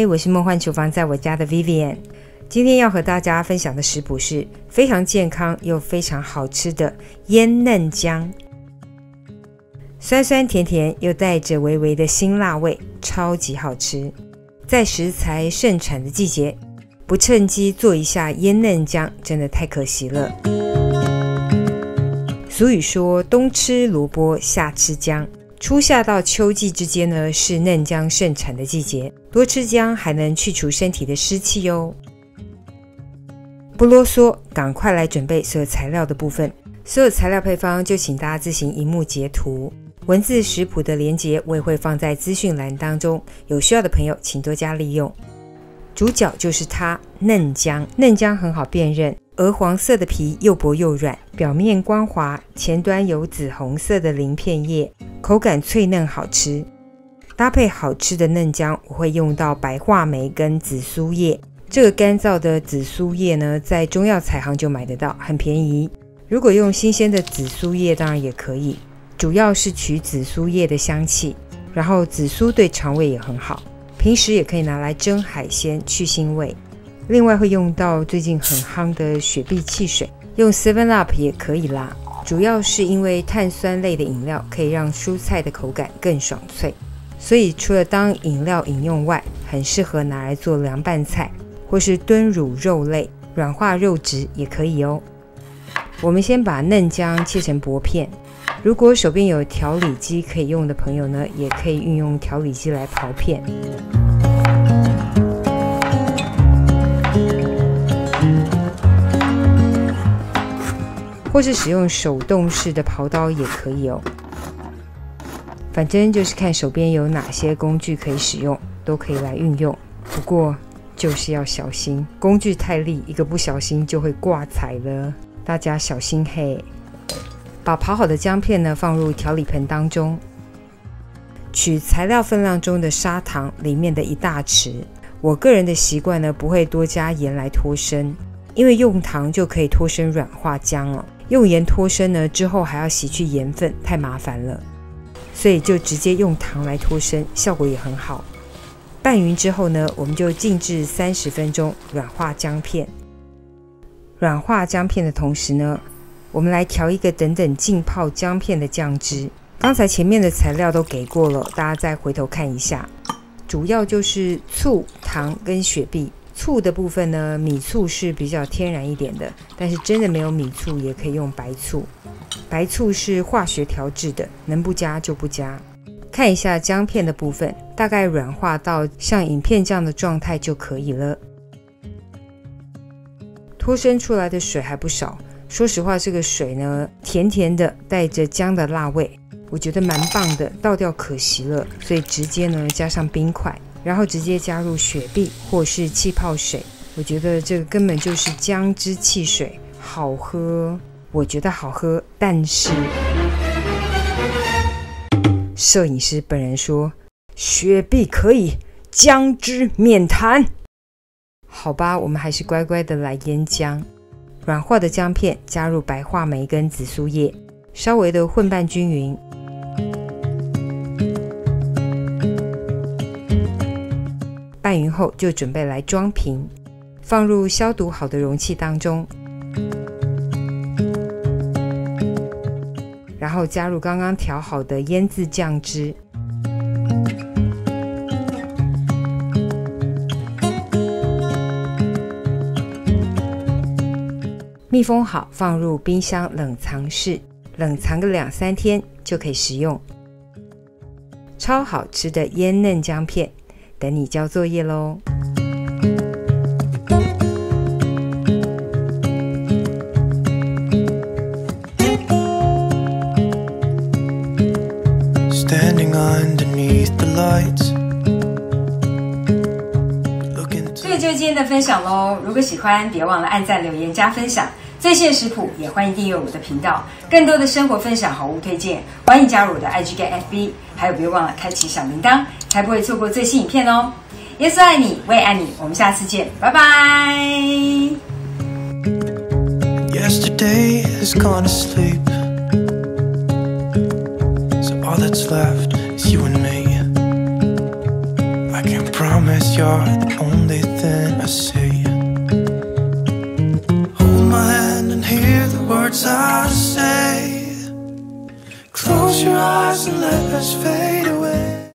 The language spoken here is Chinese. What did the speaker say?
我是梦幻厨房在我家的 Vivian。 今天要和大家分享的食谱是非常健康又非常好吃的腌嫩姜，酸酸甜甜又带着微微的辛辣味，超级好吃。在食材盛产的季节，不趁机做一下腌嫩姜真的太可惜了。俗语说冬吃萝卜夏吃姜，初夏到秋季之间呢是嫩姜盛产的季节，多吃姜还能去除身体的湿气哦。不啰嗦，赶快来准备所有材料的部分。所有材料配方就请大家自行萤幕截图，文字食谱的连结我也会放在资讯栏当中，有需要的朋友请多加利用。主角就是它，嫩姜。嫩姜很好辨认，鹅黄色的皮又薄又软，表面光滑，前端有紫红色的鳞片叶，口感脆嫩好吃。搭配好吃的嫩姜，我会用到白话梅跟紫苏叶。这个干燥的紫苏叶呢，在中药材行就买得到，很便宜。如果用新鲜的紫苏叶当然也可以，主要是取紫苏叶的香气，然后紫苏对肠胃也很好，平时也可以拿来蒸海鲜去腥味。另外会用到最近很夯的雪碧汽水，用 7up 也可以啦，主要是因为碳酸类的饮料可以让蔬菜的口感更爽脆，所以除了当饮料饮用外，很适合拿来做凉拌菜或是炖乳肉类，软化肉质也可以哦。我们先把嫩姜切成薄片，如果手边有调理机可以用的朋友呢，也可以运用调理机来刨片。或是使用手动式的刨刀也可以哦，反正就是看手边有哪些工具可以使用，都可以来运用。不过就是要小心，工具太利，一个不小心就会挂彩了，大家小心嘿。把刨好的姜片呢放入调理盆当中，取材料分量中的砂糖里面的1大匙。我个人的习惯呢，不会多加盐来脱身，因为用糖就可以脱身软化姜了。用盐脱身呢之后还要洗去盐分，太麻烦了，所以就直接用糖来脱身，效果也很好。拌匀之后呢，我们就静置30分钟，软化姜片。软化姜片的同时呢，我们来调一个等等浸泡姜片的酱汁。刚才前面的材料都给过了，大家再回头看一下。主要就是醋、糖跟雪碧。醋的部分呢，米醋是比较天然一点的，但是真的没有米醋也可以用白醋。白醋是化学调制的，能不加就不加。看一下姜片的部分，大概软化到像影片这样的状态就可以了。脱身出来的水还不少，说实话这个水呢甜甜的，带着姜的辣味，我觉得蛮棒的，倒掉可惜了，所以直接呢加上冰块，然后直接加入雪碧或是气泡水，我觉得这个根本就是姜汁汽水，好喝，我觉得好喝，但是摄影师本人说雪碧可以，姜汁免谈。好吧，我们还是乖乖的来腌姜。软化的姜片加入白话梅跟紫苏叶，稍微的混拌均匀。拌匀后就准备来装瓶，放入消毒好的容器当中，然后加入刚刚调好的腌制酱汁，密封好，放入冰箱冷藏室，冷藏个2-3天就可以食用。超好吃的腌嫩姜片，等你交作业咯。这个就是今天的分享咯，如果喜欢别忘了按赞留言加分享，最新的食谱也欢迎订阅我的频道，更多的生活分享好物推荐，欢迎加入我的 IG 跟 FB， 还有别忘了开启小铃铛，才不会错过最新影片哦。耶稣爱你，我也爱你，我们下次见，拜拜。Yesterday has gone to sleep, so all that's left is you and me. I can't promise you're the only thing I see. Hold my hand and hear the words I say. Close your eyes and let us fade away.